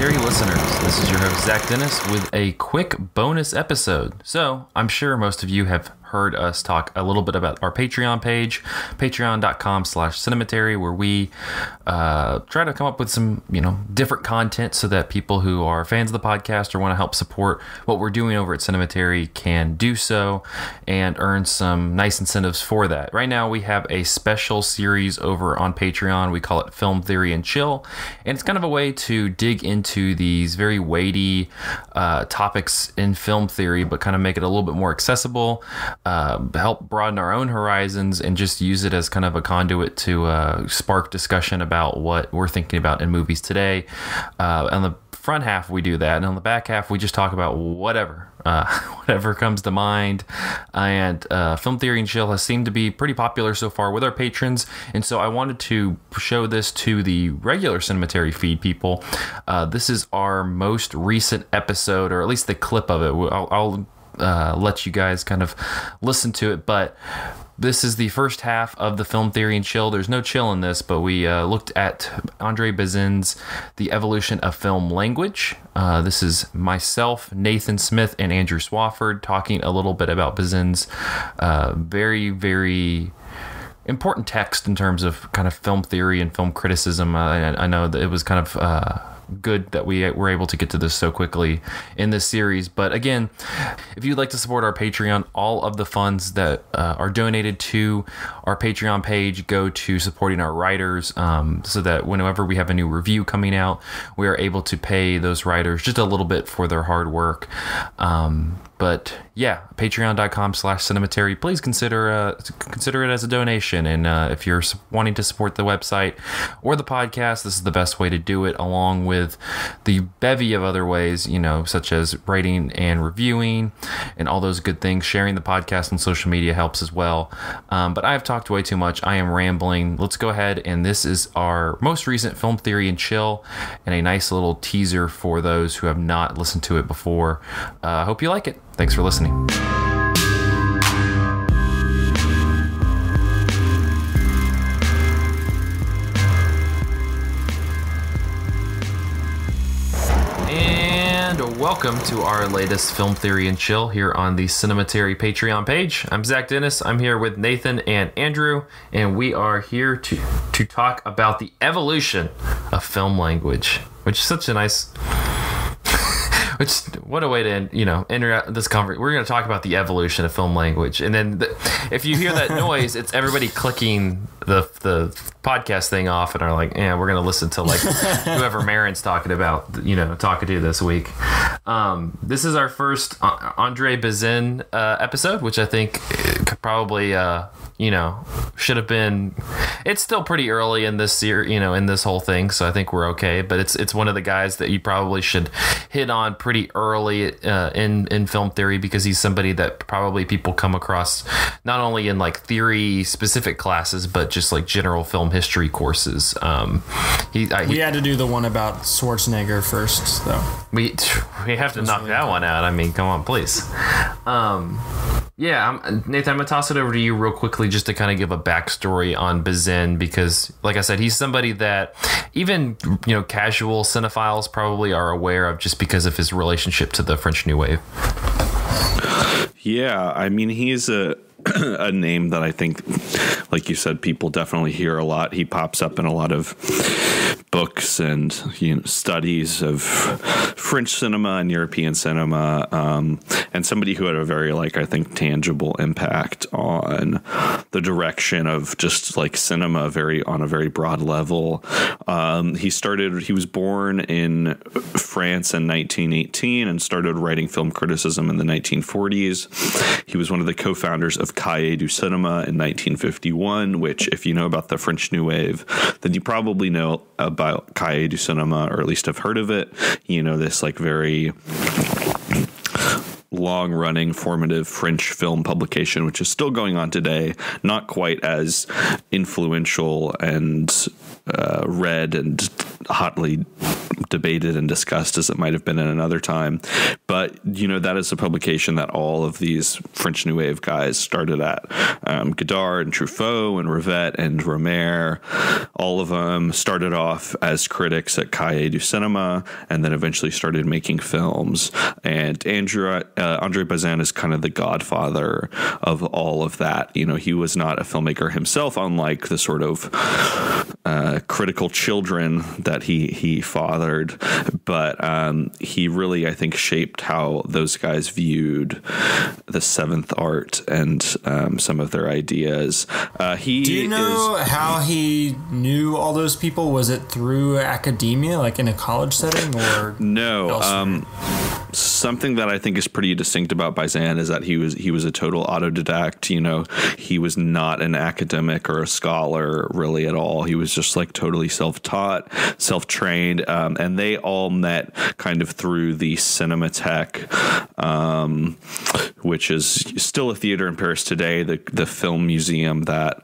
Cinematary listeners, this is your host Zach Dennis with a quick bonus episode. So I'm sure most of you have heard us talk a little bit about our Patreon page, patreon.com/cinematary, where we try to come up with some, different content so that people who are fans of the podcast or want to help support what we're doing over at Cinematary can do so and earn some nice incentives for that. Right now we have a special series over on Patreon. We call it Film Theory and Chill, and it's kind of a way to dig into these very weighty topics in film theory, but kind of make it a little bit more accessible, help broaden our own horizons, and just use it as kind of a conduit to spark discussion about what we're thinking about in movies today. On the front half we do that, and on the back half we just talk about whatever comes to mind. And Film Theory and Chill has seemed to be pretty popular so far with our patrons, and so I wanted to show this to the regular Cinematary feed people. This is our most recent episode, or at least the clip of it. I'll let you guys kind of listen to it, but this is the first half of the Film Theory and Chill. There's no chill in this, but we looked at Andre Bazin's The Evolution of Film Language. This is myself, Nathan Smith, and Andrew Swafford talking a little bit about Bazin's very, very important text in terms of kind of film theory and film criticism. I know that it was kind of good that we were able to get to this so quickly in this series. But again, if you'd like to support our Patreon, all of the funds that are donated to our Patreon page go to supporting our writers, so that whenever we have a new review coming out, we are able to pay those writers just a little bit for their hard work. But yeah, patreon.com/cinematary. Please consider it as a donation. And if you're wanting to support the website or the podcast, this is the best way to do it, along with the bevy of other ways, such as rating and reviewing and all those good things. Sharing the podcast on social media helps as well. But I have talked way too much. I am rambling. Let's go ahead, and this is our most recent Film Theory and Chill, and a nice little teaser for those who have not listened to it before. I hope you like it. Thanks for listening. And welcome to our latest Film Theory and Chill here on the Cinematary Patreon page. I'm Zach Dennis. I'm here with Nathan and Andrew, and we are here to talk about the evolution of film language, which is such a nice... what a way to enter this conversation. We're going to talk about the evolution of film language, and then if you hear that noise, it's everybody clicking the podcast thing off and are like, "Yeah, we're going to listen to like whoever Marin's talking to this week." This is our first Andre Bazin episode, which I think could probably should have been. It's still pretty early in this series, in this whole thing, so I think we're okay. But it's one of the guys that you probably should hit on pretty early in film theory, because he's somebody that probably people come across not only in like theory specific classes, but just like general film history courses. We had to do the one about Schwarzenegger first, though. We have to knock that one out. I mean, come on, please. Nathan, I'm gonna toss it over to you real quickly just to kind of give a backstory on Bazin, because like I said, he's somebody that even casual cinephiles probably are aware of just because of his relationship to the French New Wave. Yeah, I mean, he's a name that I think, like you said, people definitely hear a lot. He pops up in a lot of books and studies of French cinema and European cinema, and somebody who had a very I think tangible impact on the direction of just like cinema on a very broad level. He was born in France in 1918 and started writing film criticism in the 1940s. He was one of the co-founders of Cahiers du Cinema in 1951, which, if you know about the French New Wave, then you probably know about Cahiers du Cinema, or at least have heard of it. This very long-running formative French film publication, which is still going on today, not quite as influential and read and hotly debated and discussed as it might have been in another time. But, that is a publication that all of these French New Wave guys started at. Godard and Truffaut and Rivette and Romer, all of them started off as critics at Cahiers du Cinema and then eventually started making films. And Andre Bazin is kind of the godfather of all of that. He was not a filmmaker himself, unlike the sort of critical children that he fathered, but he really, I think, shaped how those guys viewed the seventh art and some of their ideas. Do you know how he knew all those people? Was it through academia, like in a college setting, or no? Something that I think is pretty distinct about Bazin is that he was a total autodidact. He was not an academic or a scholar really at all. He was just like totally self-taught, self-trained, and they all met kind of through the Cinematheque, which is still a theater in Paris today, the film museum that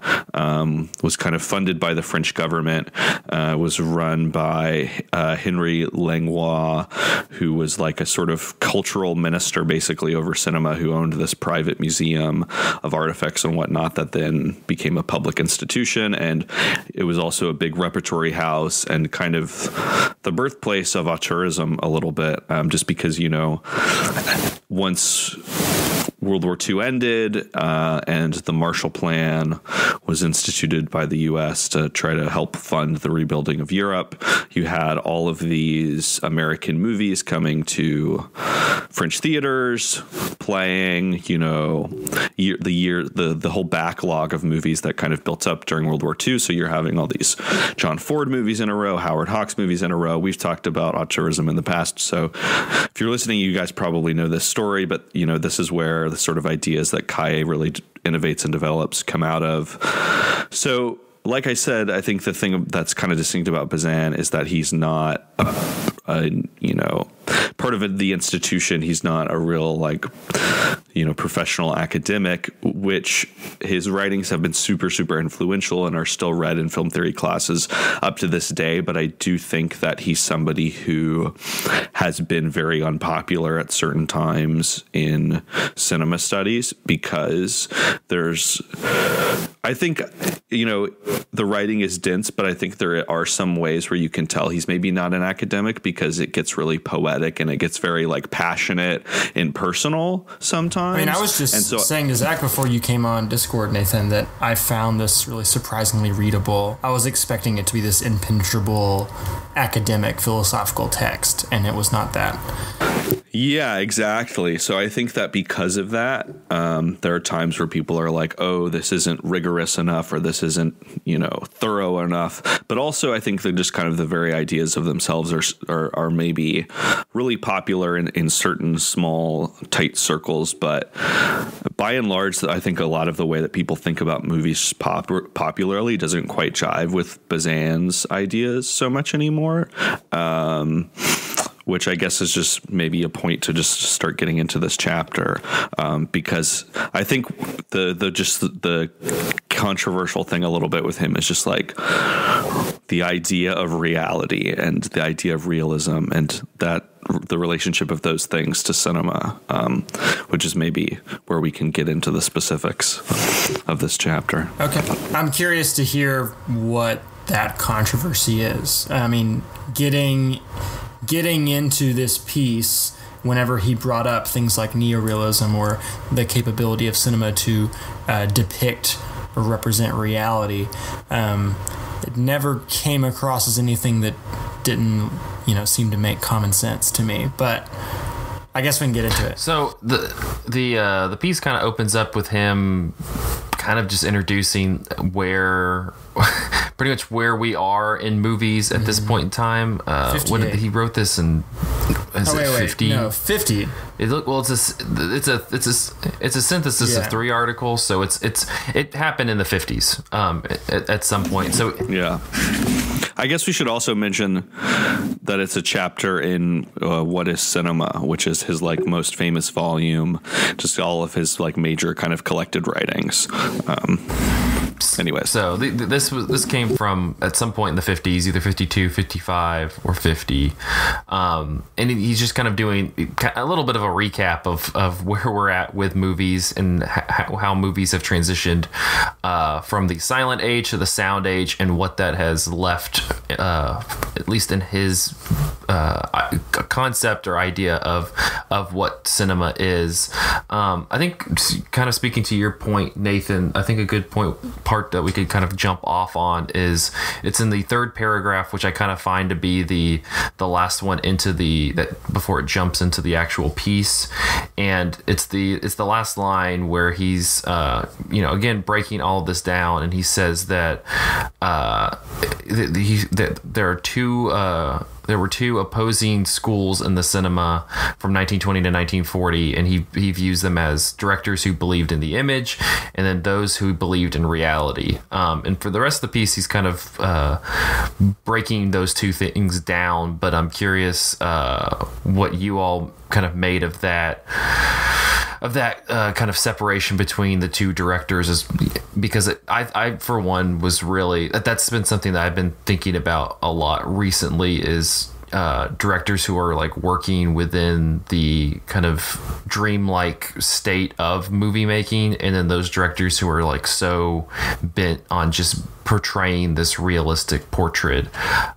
was kind of funded by the French government, was run by Henry Langlois, who was like a sort of cultural minister basically over cinema, who owned this private museum of artifacts and whatnot that then became a public institution. And it was also a big repertory house and kind of the birthplace of auteurism a little bit, just because, once World War II ended and the Marshall Plan was instituted by the U.S. to try to help fund the rebuilding of Europe, you had all of these American movies coming to French theaters, playing, the whole backlog of movies that kind of built up during World War II. So you're having all these John Ford movies in a row, Howard Hawks movies in a row. We've talked about auteurism in the past. So if you're listening, you guys probably know this story, but, this is where the sort of ideas that Cahiers really innovates and develops come out of. So, like I said, I think the thing that's kind of distinct about Bazin is that he's not, part of the institution. He's not a real professional academic, which his writings have been super, super influential and are still read in film theory classes up to this day. But I do think that he's somebody who has been very unpopular at certain times in cinema studies because I think, the writing is dense, but I think there are some ways where you can tell he's maybe not an academic because it gets really poetic and it gets very passionate and personal sometimes. I mean, I was just saying to Zach before you came on Discord, Nathan, that I found this really surprisingly readable. I was expecting it to be this impenetrable academic philosophical text, and it was not that. Yeah, exactly. So I think that because of that, there are times where people are like, oh, this isn't rigorous enough, or this isn't, thorough enough. But also I think that just kind of the very ideas of themselves are maybe really popular in certain small, tight circles. But by and large, I think a lot of the way that people think about movies popularly doesn't quite jive with Bazin's ideas so much anymore. Which I guess is just maybe a point to just start getting into this chapter, because I think the controversial thing a little bit with him is just the idea of reality and the idea of realism and that the relationship of those things to cinema, which is maybe where we can get into the specifics of this chapter. Okay, I'm curious to hear what that controversy is. I mean, getting into this piece, whenever he brought up things like neorealism or the capability of cinema to depict or represent reality, it never came across as anything that didn't, seem to make common sense to me. But I guess we can get into it. So the piece kind of opens up with him kind of just introducing pretty much where we are in movies at this point in time. He wrote this in 50? No, 50. It's a synthesis of 3 articles, so it happened in the 50s at some point. So yeah. I guess we should also mention that it's a chapter in What is Cinema, which is his like most famous volume, just all of his like major kind of collected writings. Anyway, so this came from at some point in the 50s, either 52, 55, or 50, and he's just kind of doing a little bit of a recap of where we're at with movies and how movies have transitioned from the silent age to the sound age, and what that has left, at least in his concept or idea of what cinema is. I think, kind of speaking to your point, Nathan, I think a good part that we could kind of jump off on is it's in the third paragraph, which I kind of find to be the last one into that before it jumps into the actual piece, and it's the last line where he's again breaking all of this down, and he says that there were two opposing schools in the cinema from 1920 to 1940, and he views them as directors who believed in the image, and then those who believed in reality. And for the rest of the piece, he's kind of breaking those two things down. But I'm curious what you all kind of made of that kind of separation between the two directors, is because I for one was really, that's been something that I've been thinking about a lot recently, is directors who are like working within the kind of dreamlike state of movie making, and then those directors who are like so bent on just portraying this realistic portrait,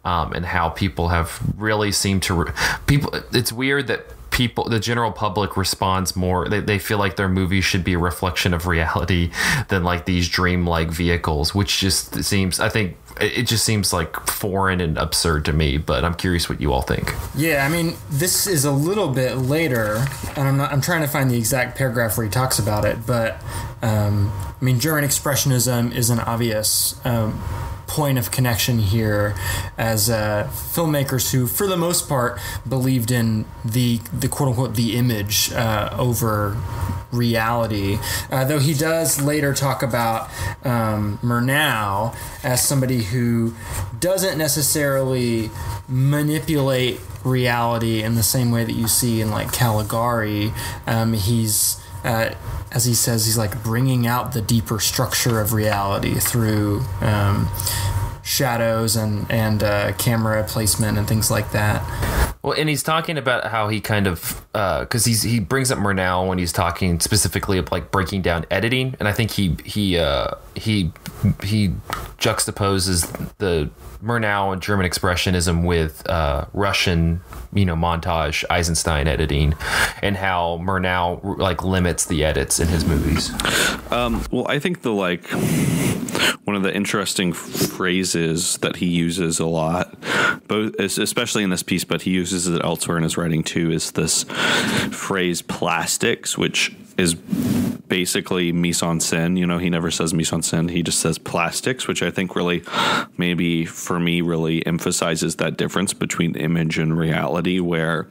and how people have really seemed to it's weird that the general public responds more. They feel like their movies should be a reflection of reality than like these dreamlike vehicles, which just seems, I think it just seems like foreign and absurd to me. But I'm curious what you all think. Yeah, I mean, this is a little bit later, and I'm trying to find the exact paragraph where he talks about it, but I mean, German Expressionism is an obvious point of connection here, as filmmakers who, for the most part, believed in the quote unquote the image over reality. Though he does later talk about Murnau as somebody who doesn't necessarily manipulate reality in the same way that you see in like Caligari. He's as he says, he's like bringing out the deeper structure of reality through shadows and camera placement and things like that. Well, and he's talking about how he kind of, because he brings up Murnau when he's talking specifically of like breaking down editing, and I think he juxtaposes the Murnau and German Expressionism with Russian, montage Eisenstein editing, and how Murnau like limits the edits in his movies. Well, I think one of the interesting phrases that he uses a lot, both especially in this piece, but he uses it elsewhere in his writing too, is this phrase plastics, which is basically mise en scène. He never says mise en scène. He just says plastics, which I think really, maybe for me, really emphasizes that difference between image and reality, where,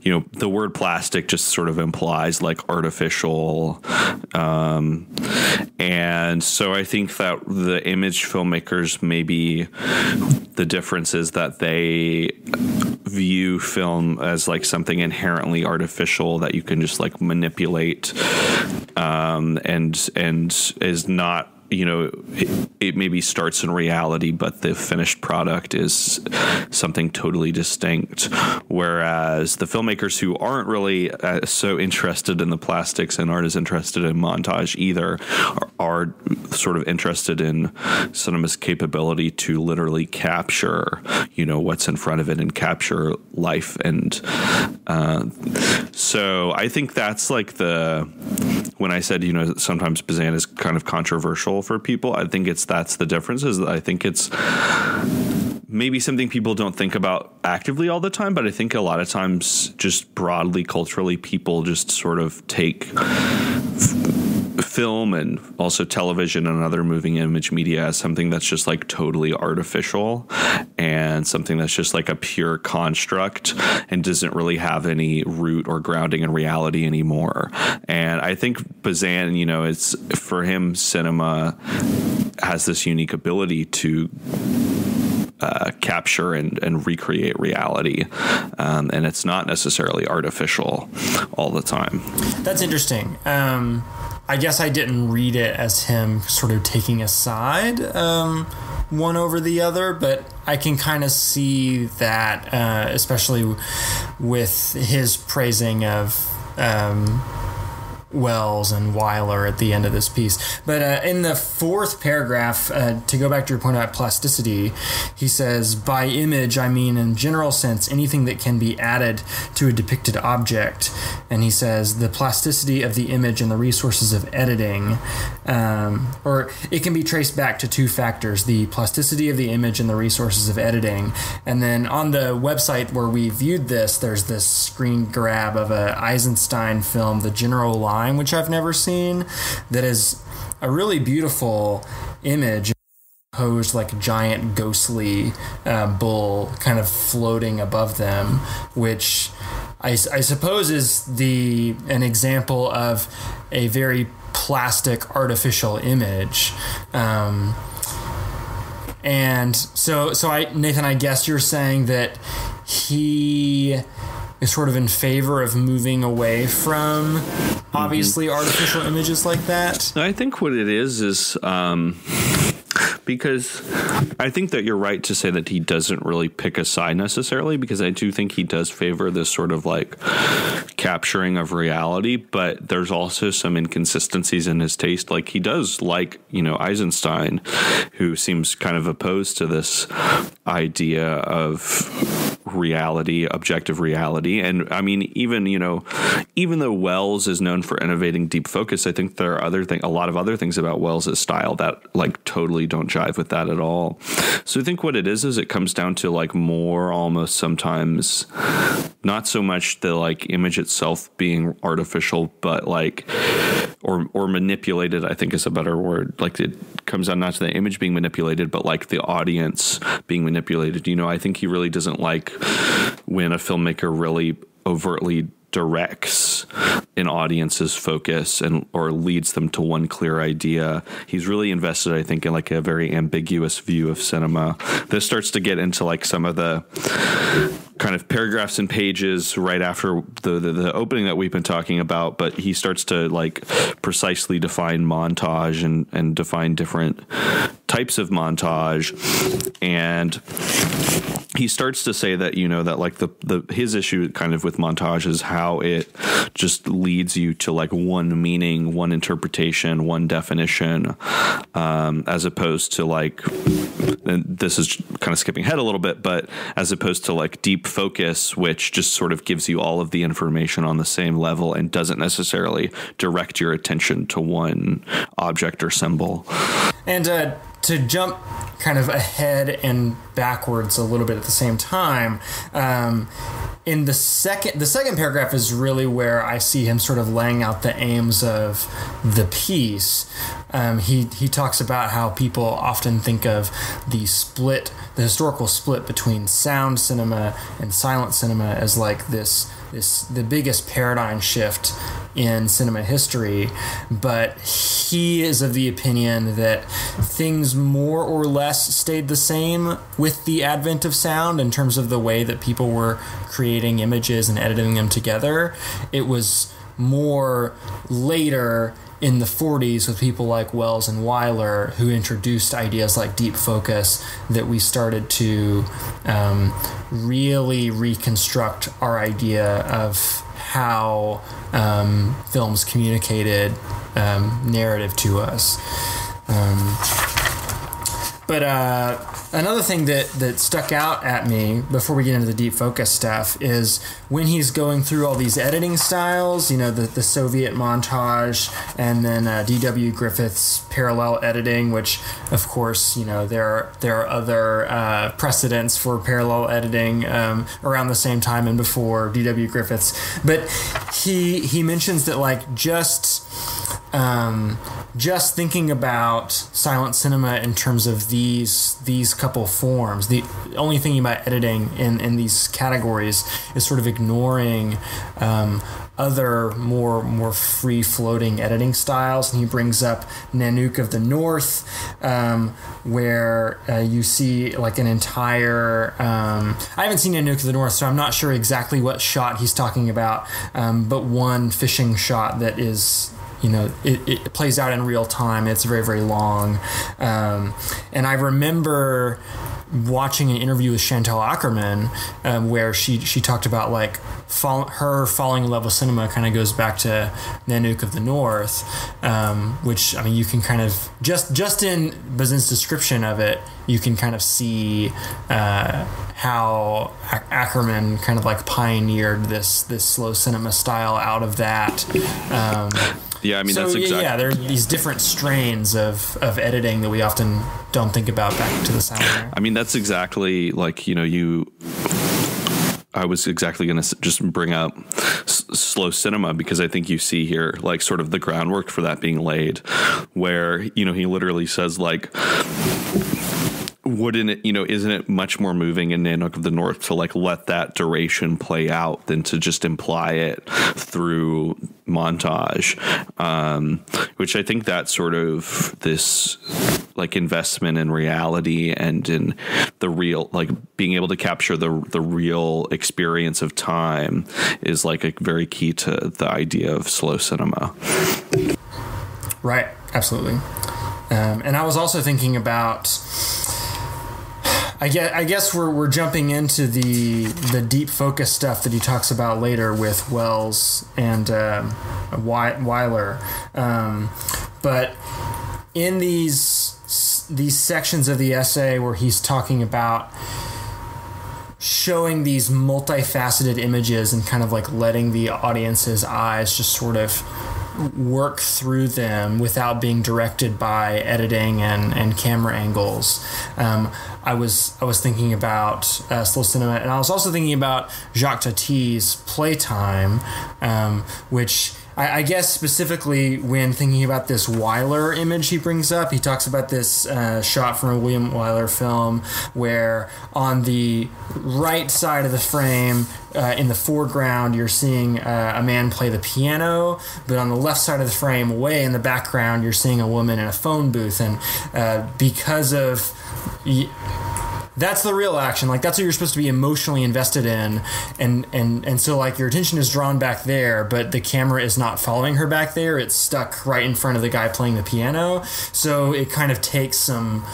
the word plastic just sort of implies like artificial. And so I think that the image filmmakers, maybe the difference is that they view film as like something inherently artificial that you can just like manipulate, and is not, it maybe starts in reality, but the finished product is something totally distinct. Whereas the filmmakers who aren't really so interested in the plastics and aren't as interested in montage either are sort of interested in cinema's capability to literally capture, what's in front of it and capture life. And so I think that's like when I said, sometimes Bazin is kind of controversial for people, I think that's the difference, is that I think it's maybe something people don't think about actively all the time, but I think a lot of times just broadly culturally people just sort of take film and also television and other moving image media as something that's just like totally artificial and something that's just like a pure construct and doesn't really have any root or grounding in reality anymore. And I think Bazin, it's for him, cinema has this unique ability to capture and recreate reality, and it's not necessarily artificial all the time. That's interesting. I guess I didn't read it as him sort of taking a side one over the other, but I can kind of see that, especially with his praising of Wells and Weiler at the end of this piece. But in the fourth paragraph, to go back to your point about plasticity, he says, by image, I mean in general sense, anything that can be added to a depicted object. And he says, the plasticity of the image and the resources of editing, or it can be traced back to two factors, the plasticity of the image and the resources of editing. And then on the website where we viewed this, there's this screen grab of a Eisenstein film, The General Line, which I've never seen, that is a really beautiful image, posed like a giant ghostly bull kind of floating above them, which I suppose is an example of a very plastic artificial image. And so Nathan, I guess you're saying that he is sort of in favor of moving away from obviously artificial images like that? I think what it is because I think that you're right to say that he doesn't really pick a side necessarily, because I do think he does favor this sort of like capturing of reality, but there's also some inconsistencies in his taste. Like he does like, Eisenstein, who seems kind of opposed to this idea of reality, objective reality. And I mean, even though Wells is known for innovating deep focus, I think there are a lot of other things about Wells's style that like totally don't jive with that at all. So I think what it is it comes down to like more almost sometimes not so much the like image itself being artificial, but like or manipulated, I think is a better word. Like it comes down not to the image being manipulated, but like the audience being manipulated. I think he really doesn't like when a filmmaker really overtly directs an audience's focus or leads them to one clear idea. He's really invested, I think, in like a very ambiguous view of cinema. This starts to get into like some of the kind of paragraphs and pages right after the opening that we've been talking about, but he starts to like precisely define montage and define different types of montage. And he starts to say that, that like his issue kind of with montage is how it just leads you to like one meaning, one interpretation, one definition, as opposed to like, and this is kind of skipping ahead a little bit, but as opposed to like deep focus, which just sort of gives you all of the information on the same level and doesn't necessarily direct your attention to one object or symbol. And to jump kind of ahead and backwards a little bit at the same time, in the second paragraph is really where I see him sort of laying out the aims of the piece. He talks about how people often think of the historical split between sound cinema and silent cinema as like the biggest paradigm shift in cinema history, but he is of the opinion that things more or less stayed the same with the advent of sound in terms of the way that people were creating images and editing them together. It was more later in the 40s with people like Wells and Weiler who introduced ideas like deep focus that we started to really reconstruct our idea of how films communicated narrative to us. But another thing that stuck out at me before we get into the deep focus stuff is when he's going through all these editing styles, the Soviet montage, and then D.W. Griffith's parallel editing, which, of course, there are other precedents for parallel editing around the same time and before D.W. Griffith's. But he mentions that like just thinking about silent cinema in terms of these couple forms, the only thing about editing in these categories is sort of ignoring other more free floating editing styles, and he brings up Nanook of the North, where you see like an entire. I haven't seen Nanook of the North, so I'm not sure exactly what shot he's talking about, but one fishing shot that is. It plays out in real time. It's very, very long. And I remember watching an interview with Chantal Ackerman where she talked about like her falling in love with cinema kind of goes back to Nanook of the North, which, I mean, you can kind of just in Bazin's description of it, you can kind of see how Ackerman kind of like pioneered this slow cinema style out of that. Yeah, I mean, so, that's exactly. Yeah, there are these different strains of editing that we often don't think about back to the sound. I mean, that's exactly like, I was exactly going to just bring up slow cinema, because I think you see here like sort of the groundwork for that being laid, where, he literally says like, wouldn't it, isn't it much more moving in Nanook of the North to like let that duration play out than to just imply it through montage, which I think that sort of this like investment in reality and in the real, like being able to capture the real experience of time is like a very key to the idea of slow cinema. Right. Absolutely. And I was also thinking about, I guess we're jumping into the deep focus stuff that he talks about later with Wells and Weiler, but in these sections of the essay where he's talking about showing these multifaceted images and kind of like letting the audience's eyes just sort of work through them without being directed by editing and camera angles. I was thinking about slow cinema, and I was also thinking about Jacques Tati's Playtime, which I guess specifically when thinking about this Weiler image he brings up, he talks about this shot from a William Wyler film where on the right side of the frame, in the foreground, you're seeing a man play the piano, but on the left side of the frame, way in the background, you're seeing a woman in a phone booth. And because of... that's the real action. Like, that's what you're supposed to be emotionally invested in. And so, like, your attention is drawn back there, but the camera is not following her back there. It's stuck right in front of the guy playing the piano. So it kind of takes some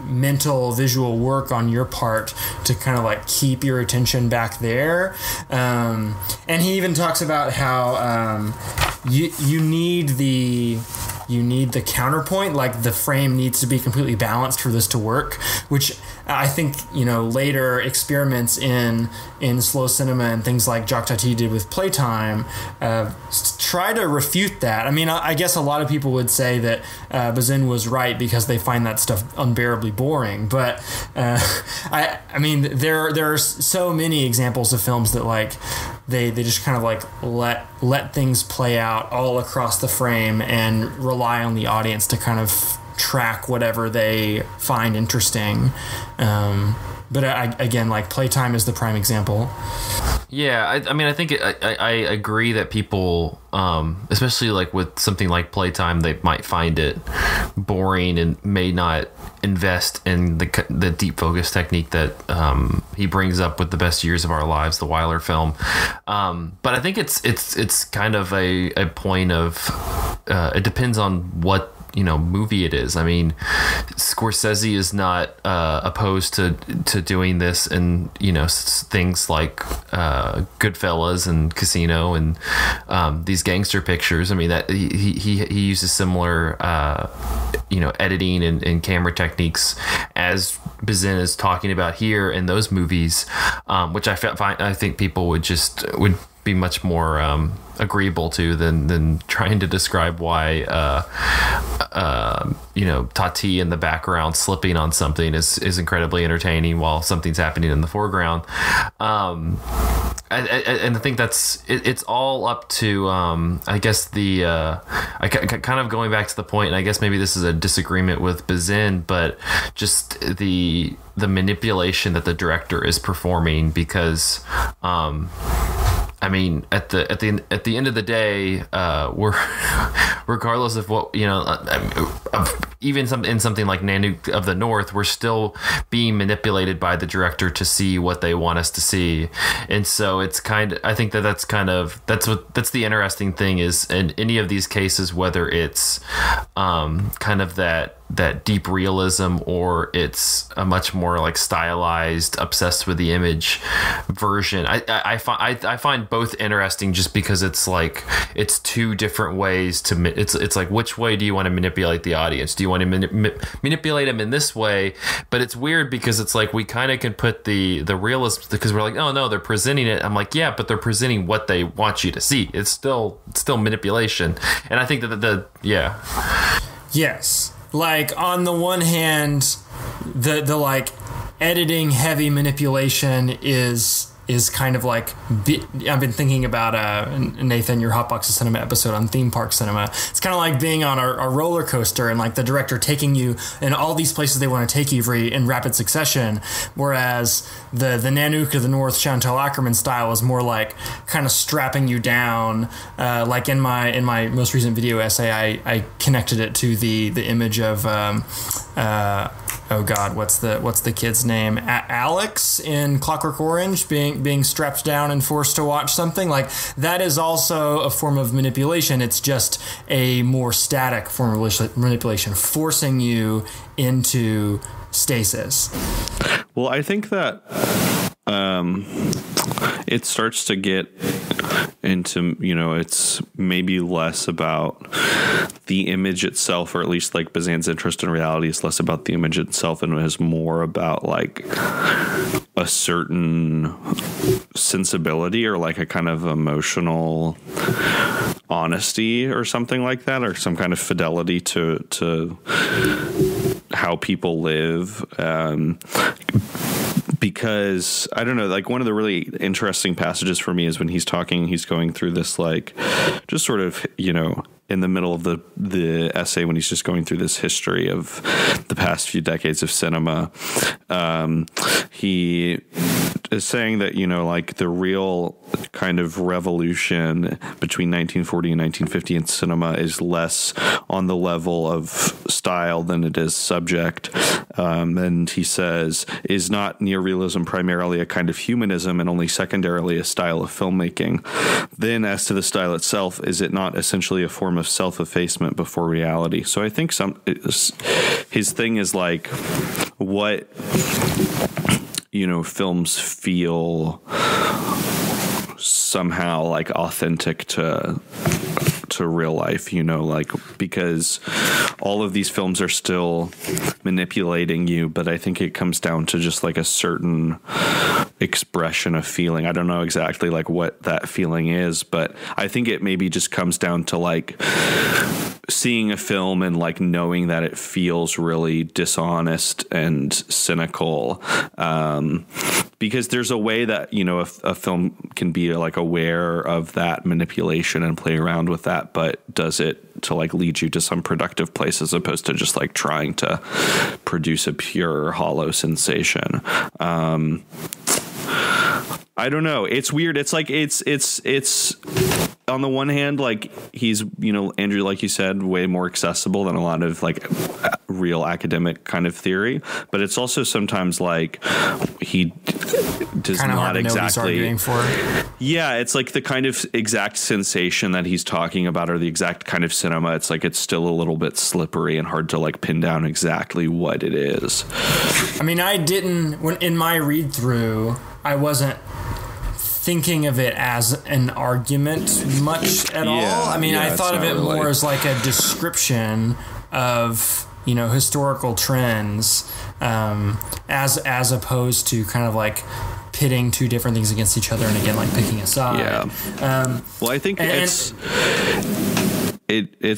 mental, visual work on your part to kind of, like, keep your attention back there. And he even talks about how you need the counterpoint, like the frame needs to be completely balanced for this to work, which I think, later experiments in slow cinema and things like Jacques Tati did with Playtime try to refute that. I mean, I guess a lot of people would say that Bazin was right because they find that stuff unbearably boring, but I mean, there are so many examples of films that like they just kind of like let things play out all across the frame and rely on the audience to kind of track whatever they find interesting. But again, like Playtime is the prime example. Yeah, I mean, I think I agree that people, especially like with something like Playtime, they might find it boring and may not invest in the deep focus technique that he brings up with The Best Years of Our Lives, the Wyler film. But I think it's kind of a point of it depends on what movie it is. I mean, Scorsese is not opposed to doing this in things like Goodfellas and Casino and these gangster pictures. I mean, that he uses similar editing and camera techniques as Bazin is talking about here in those movies, which I think people would be much more agreeable to than trying to describe why Tati in the background slipping on something is incredibly entertaining while something's happening in the foreground. And I think it's all up to I guess I kind of going back to the point, and I guess maybe this is a disagreement with Bazin, but just the manipulation that the director is performing, because I mean, at the end of the day, we're regardless of what, you know, even in something like Nanook of the North, we're still being manipulated by the director to see what they want us to see. And so it's I think that's the interesting thing is in any of these cases, whether it's kind of that deep realism or it's a much more like stylized, obsessed with the image version. I find both interesting just because it's like it's two different ways to it's like, which way do you want to manipulate the audience? Do you want to manipulate them in this way? But it's weird because it's like we kind of can put the realism, because we're like, oh no, they're presenting it. I'm like, yeah, but they're presenting what they want you to see. It's still manipulation. And I think that yes. Like, on the one hand, the like editing heavy manipulation is kind of like, I've been thinking about Nathan, your Hot Box of Cinema episode on theme park cinema. It's kind of like being on a roller coaster and like the director taking you in all these places they want to take you in rapid succession. Whereas the Nanook of the North, Chantal Ackerman style is more like kind of strapping you down. Like in my most recent video essay, I connected it to the image of oh God, what's the kid's name? Alex in Clockwork Orange being strapped down and forced to watch something. Like, that is also a form of manipulation. It's just a more static form of manipulation, forcing you into stasis. Well, I think that it starts to get into, you know, it's maybe less about the image itself, or at least like Bazin's interest in reality is less about the image itself and is more about like a certain sensibility or like a kind of emotional honesty or something like that, or some kind of fidelity to how people live. Because I don't know, like one of the really interesting passages for me is when he's going through this, like, just sort of, you know, in the middle of the essay, when he's just going through this history of the past few decades of cinema, he is saying that, you know, like the real kind of revolution between 1940 and 1950 in cinema is less on the level of style than it is subject. And he says, is not neorealism primarily a kind of humanism and only secondarily a style of filmmaking? Then as to the style itself, is it not essentially a form of self-effacement before reality? So I think his thing is like what, you know, films feel somehow like authentic to real life, you know, like, because all of these films are still manipulating you, but I think it comes down to just like a certain expression of feeling. I don't know exactly like what that feeling is, but I think it maybe just comes down to like seeing a film and like knowing that it feels really dishonest and cynical, because there's a way that, you know, a film can be like aware of that manipulation and play around with that, but does it to like lead you to some productive place as opposed to just like trying to produce a pure hollow sensation. I don't know. It's weird. It's like it's on the one hand, like he's, you know, Andrew, like you said, way more accessible than a lot of like real academic kind of theory, but it's also sometimes like he does kind of not hard to know what he's arguing for. Yeah, it's like the kind of exact sensation that he's talking about, or the exact kind of cinema. It's like it's still a little bit slippery and hard to like pin down exactly what it is. I mean, when in my read through, I wasn't thinking of it as an argument much at all. I mean, I thought of it really more as like a description of, you know, historical trends, as opposed to kind of like pitting two different things against each other and again like picking a side. Yeah. Well, I think it's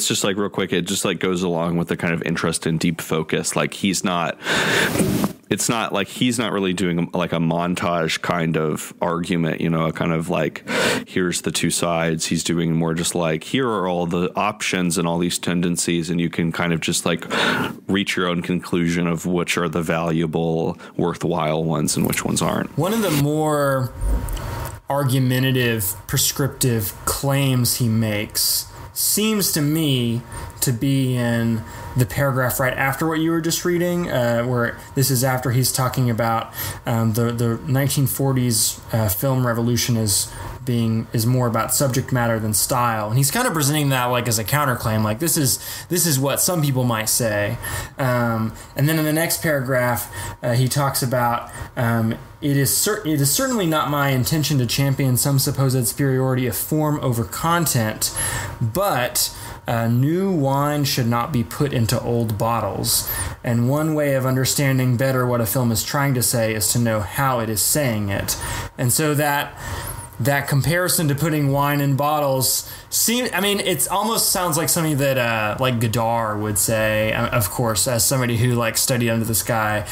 just like real quick, it just like goes along with the kind of interest in deep focus. Like it's not like he's not really doing like a montage kind of argument, you know, a kind of like, here's the two sides. He's doing more just like, here are all the options and all these tendencies, and you can kind of just like reach your own conclusion of which are the valuable, worthwhile ones and which ones aren't. One of the more argumentative, prescriptive claims he makes seems to me to be in the paragraph right after what you were just reading, where this is after he's talking about the 1940s film revolution is more about subject matter than style, and he's kind of presenting that like as a counterclaim, like this is what some people might say, and then in the next paragraph he talks about it is certainly not my intention to champion some supposed superiority of form over content, but new wine should not be put into old bottles. And one way of understanding better what a film is trying to say is to know how it is saying it. And so that comparison to putting wine in bottles it almost sounds like something that like Godard would say, of course, as somebody who like studied under this guy,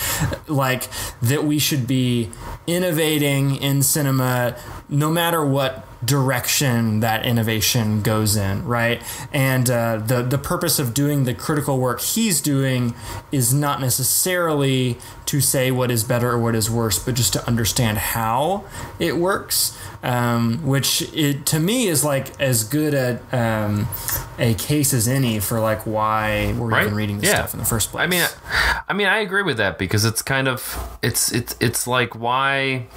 like that we should be innovating in cinema no matter what direction that innovation goes in, right? And the purpose of doing the critical work he's doing is not necessarily to say what is better or what is worse, but just to understand how it works, which to me is like as good a case as any for like why we're even reading this stuff in the first place. I mean, I agree with that, because it's kind of it's like why.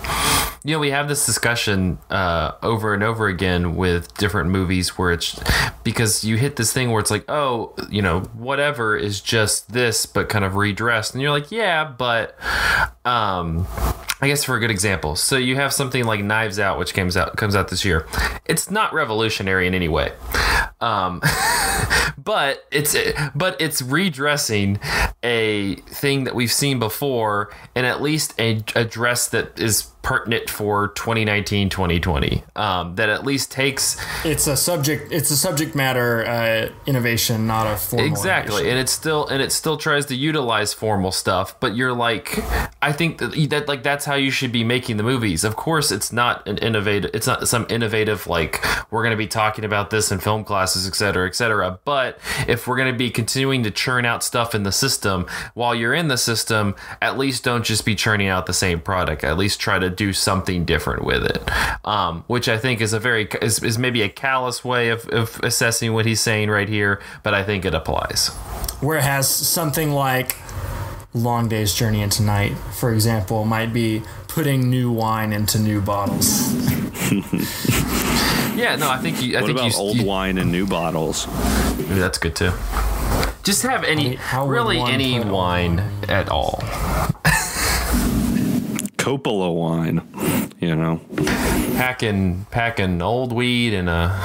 We have this discussion over and over again with different movies where it's because you hit this thing where it's like, oh, whatever is just this, but kind of redressed. And you're like, yeah, but I guess for a good example. So you have something like Knives Out, which comes out this year. It's not revolutionary in any way. But it's redressing a thing that we've seen before, and at least a dress that is pertinent for 2019, 2020. That at least takes it's a subject matter innovation, not a formal exactly innovation. And it still tries to utilize formal stuff, but you're like, I think that like that's how you should be making the movies. Of course, it's not some innovative like we're going to be talking about this in film classes, etc. But if we're going to be continuing to churn out stuff in the system while you're in the system, at least don't just be churning out the same product. At least try to do something different with it, which I think is maybe a callous way of assessing what he's saying right here, but I think it applies. Whereas something like Long Day's Journey into Night, for example, might be putting new wine into new bottles. Yeah, no, I think you. What about old wine in new bottles? Maybe that's good too. Just have any wine at all. Coppola wine, packing old weed in a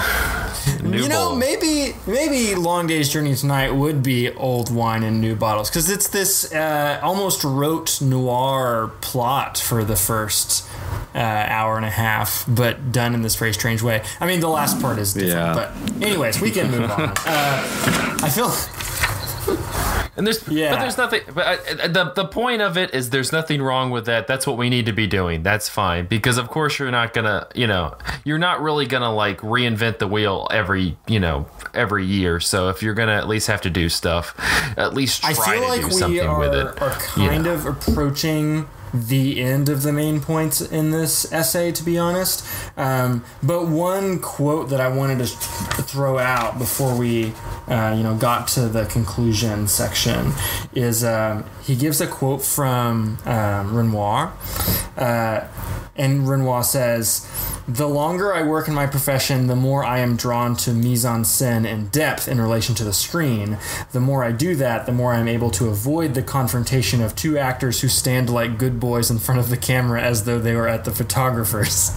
new bowl. Maybe Long Day's Journey Tonight would be old wine in new bottles, because it's this almost rote noir plot for the first hour and a half, but done in this very strange way. I mean, the last part is different, but anyways, we can move on. I feel. But there's nothing. But the point of it is, there's nothing wrong with that. That's what we need to be doing. That's fine, because of course you're not gonna, you're not really gonna like reinvent the wheel every year. So if you're gonna at least have to do stuff, at least try to do something with it. Are kind of approaching the end of the main points in this essay, to be honest. But one quote that I wanted to throw out before we got to the conclusion section is he gives a quote from Renoir, and Renoir says, "The longer I work in my profession, the more I am drawn to mise-en-scène and depth in relation to the screen. The more I do that, the more I am able to avoid the confrontation of two actors who stand like good boys in front of the camera as though they were at the photographers."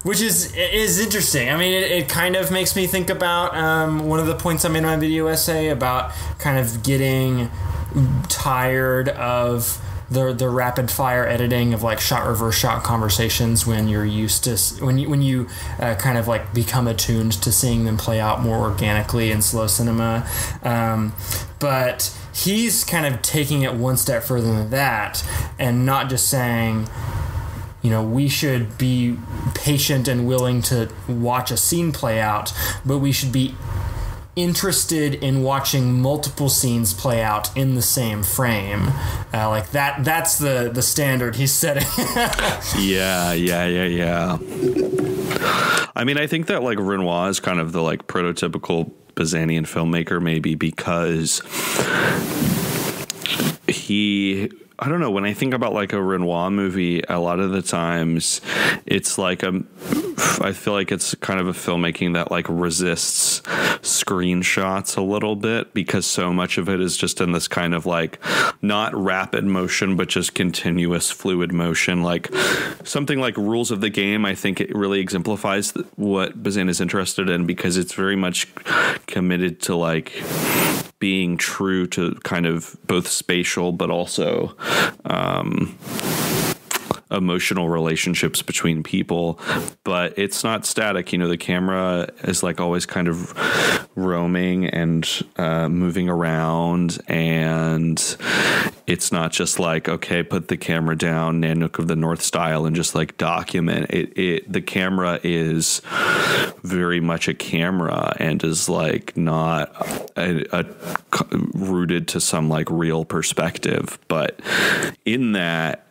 Which is interesting. I mean, it kind of makes me think about one of the points I made in my video essay about kind of getting tired of the rapid fire editing of like shot reverse shot conversations when you're used to when you kind of like become attuned to seeing them play out more organically in slow cinema, but he's kind of taking it one step further than that, and not just saying, we should be patient and willing to watch a scene play out, but we should be interested in watching multiple scenes play out in the same frame. Like that's the standard he's setting. Yeah. I mean, I think that like Renoir is kind of the like prototypical Bazinian filmmaker, maybe because I don't know, when I think about like a Renoir movie, a lot of the times it's like I feel like it's kind of a filmmaking that like resists screenshots a little bit, because so much of it is just in this kind of like not rapid motion, but just continuous fluid motion. Like something like Rules of the Game, I think it really exemplifies what Bazin is interested in, because it's very much committed to like being true to kind of both spatial but also emotional relationships between people. But it's not static. You know, the camera is like always kind of roaming and moving around, and it's not just like, okay, put the camera down, Nanook of the North style, and just like document it. The camera is very much a camera and is like not a rooted to some like real perspective, but in that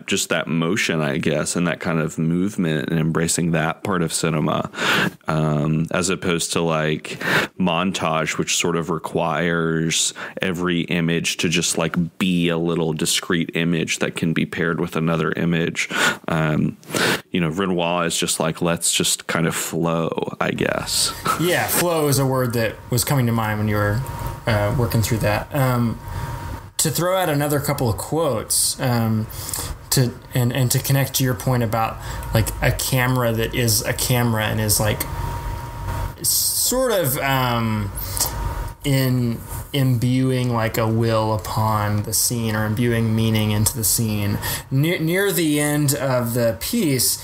just that motion, I guess, and that kind of movement and embracing that part of cinema, as opposed to like montage, which sort of requires every image to just like be a little discrete image that can be paired with another image. You know, Renoir is just like, let's just kind of flow, I guess. Yeah, flow is a word that was coming to mind when you were working through that. To throw out another couple of quotes, to connect to your point about like a camera that is a camera and is like sort of in imbuing like a will upon the scene, or imbuing meaning into the scene. Near the end of the piece,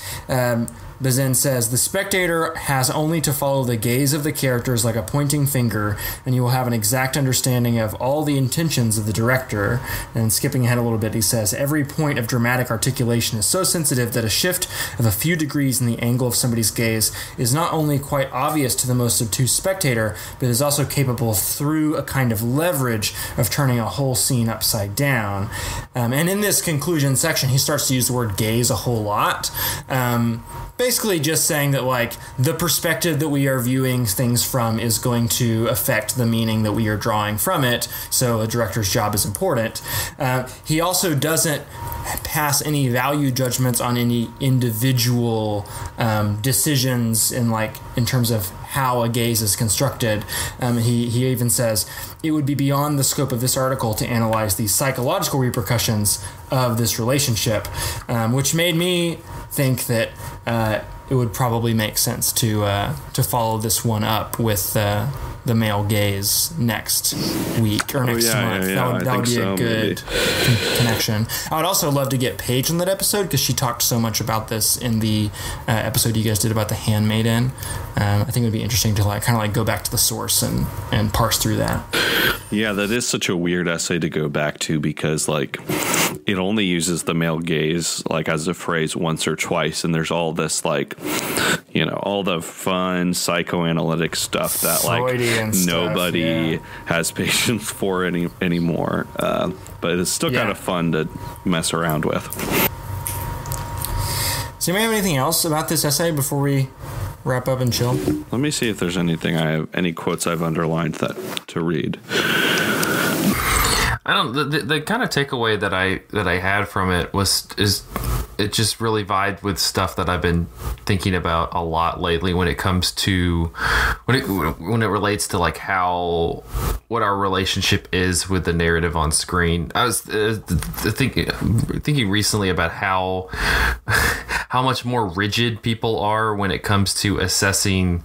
Bazin says, the spectator has only to follow the gaze of the characters like a pointing finger, and you will have an exact understanding of all the intentions of the director. And skipping ahead a little bit, he says, every point of dramatic articulation is so sensitive that a shift of a few degrees in the angle of somebody's gaze is not only quite obvious to the most obtuse spectator, but is also capable through a kind of leverage of turning a whole scene upside down. And in this conclusion section, he starts to use the word gaze a whole lot. Basically just saying that like the perspective that we are viewing things from is going to affect the meaning that we are drawing from it. So a director's job is important. He also doesn't pass any value judgments on any individual decisions in terms of how a gaze is constructed. He even says, it would be beyond the scope of this article to analyze the psychological repercussions of this relationship, which made me think that it would probably make sense to follow this one up with the male gaze next week or next month. Yeah, that would be a good connection. I would also love to get Paige on that episode, because she talked so much about this in the episode you guys did about The Handmaiden. I think it would be interesting to kind of go back to the source and parse through that. Yeah, that is such a weird essay to go back to, because it only uses the male gaze as a phrase once or twice, and there's all this all the fun psychoanalytic stuff that Freudian nobody has patience for anymore. But it's still kind of fun to mess around with. So, you may have anything else about this essay before we wrap up and chill? Let me see if there's any quotes I've underlined to read. I don't. The kind of takeaway that I had from it is it just really vibed with stuff that I've been thinking about a lot lately when it comes to when it relates to what our relationship is with the narrative on screen. I was thinking recently about how much more rigid people are when it comes to assessing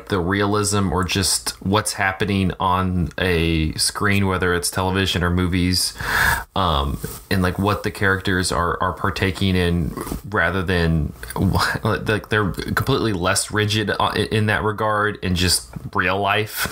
the realism or just what's happening on a screen, whether it's television or movies, and what the characters are partaking in, rather than they're completely less rigid in that regard in just real life.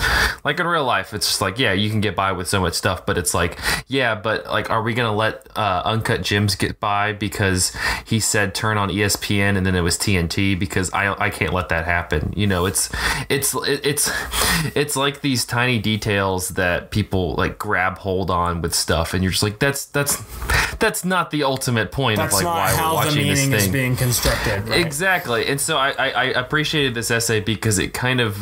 In real life, it's just you can get by with so much stuff, but it's are we gonna let Uncut Gems get by because he said turn on ESPN and then it was TNT? Because I can't let that happen. It's it's like these tiny details that people like grab hold on with stuff, and you're just like, that's not the ultimate point of like why we're watching this thing. That's not how the meaning is being constructed. Right? Exactly. And so I appreciated this essay because it kind of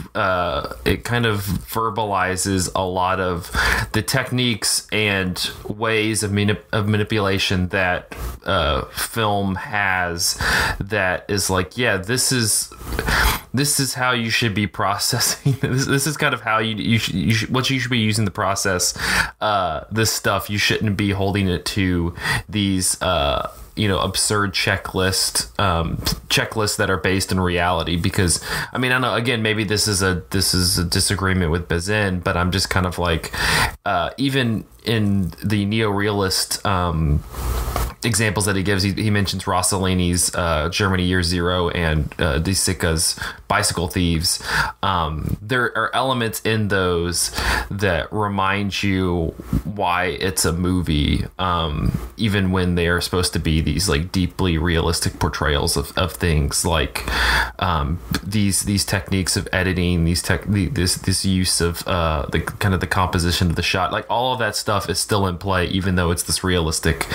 verbalizes a lot of the techniques and ways of manipulation that film has, that is like, yeah, this is how you should be processing. This is kind of how you should be using to process this stuff. You shouldn't be holding it to these absurd checklists that are based in reality, because I mean, I don't know, again, maybe this is a disagreement with Bazin, but I'm just kind of like, even in the neorealist examples that he gives, he mentions Rossellini's Germany Year Zero and De Sica's Bicycle Thieves. There are elements in those that remind you why it's a movie, even when they are supposed to be these like deeply realistic portrayals of things, like these techniques of editing, this use of the kind of the composition of the shot, like all of that stuff is still in play, even though it's this realistic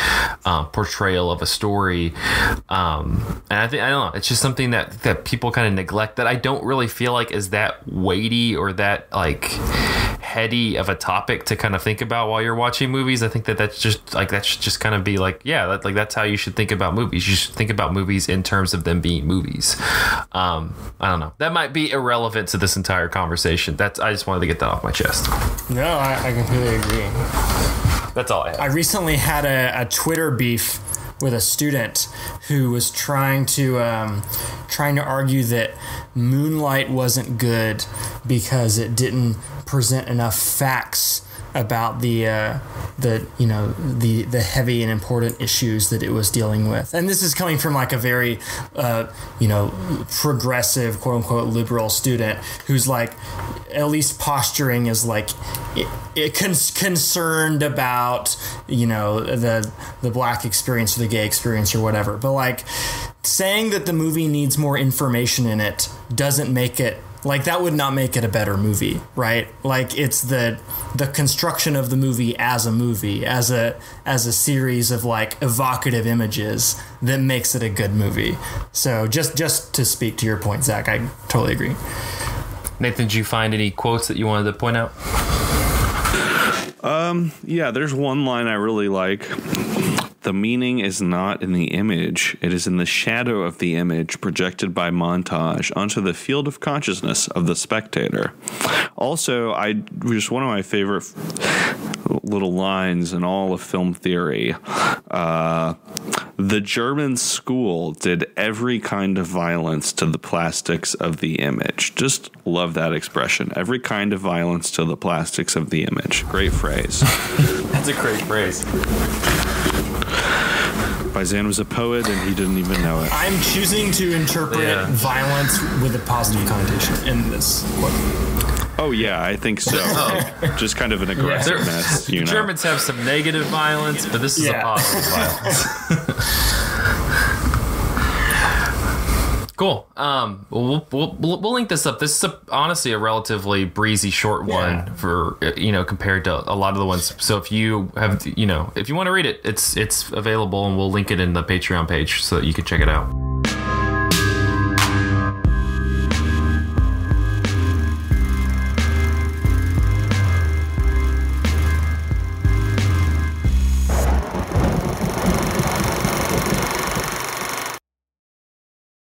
portrayal of a story. And I don't know, it's just something that people kind of neglect, that I don't really feel like is that weighty or that like heady of a topic to kind of think about while you're watching movies. I think that should just kind of be like, yeah, that's how you should think about movies. You should think about movies in terms of them being movies. I don't know, that might be irrelevant to this entire conversation. I just wanted to get that off my chest. No, I completely agree. That's all I have. I recently had a Twitter beef with a student who was trying to argue that Moonlight wasn't good because it didn't present enough facts about the heavy and important issues that it was dealing with. And this is coming from like a very progressive, quote unquote, liberal student who's like at least posturing as like concerned about the black experience or the gay experience or whatever. But like saying that the movie needs more information in it doesn't make it, like, that would not make it a better movie, right? Like, it's the construction of the movie as a series of like evocative images that makes it a good movie. So just to speak to your point, Zach, I totally agree. Nathan, did you find any quotes that you wanted to point out? Yeah, there's one line I really like. The meaning is not in the image. It is in the shadow of the image projected by montage onto the field of consciousness of the spectator. Also, just one of my favorite little lines in all of film theory. The German school did every kind of violence to the plastics of the image. Just love that expression. Every kind of violence to the plastics of the image. Great phrase. That's a great phrase. Bazin was a poet and he didn't even know it. I'm choosing to interpret violence with a positive connotation in this quote. Oh, yeah, I think so. Just kind of an aggressiveness. The Germans have some negative violence, but this is a positive violence. Cool. We'll link this up. This is honestly a relatively breezy, short one for compared to a lot of the ones. So if you have if you want to read it, it's available, and we'll link it in the Patreon page so that you can check it out.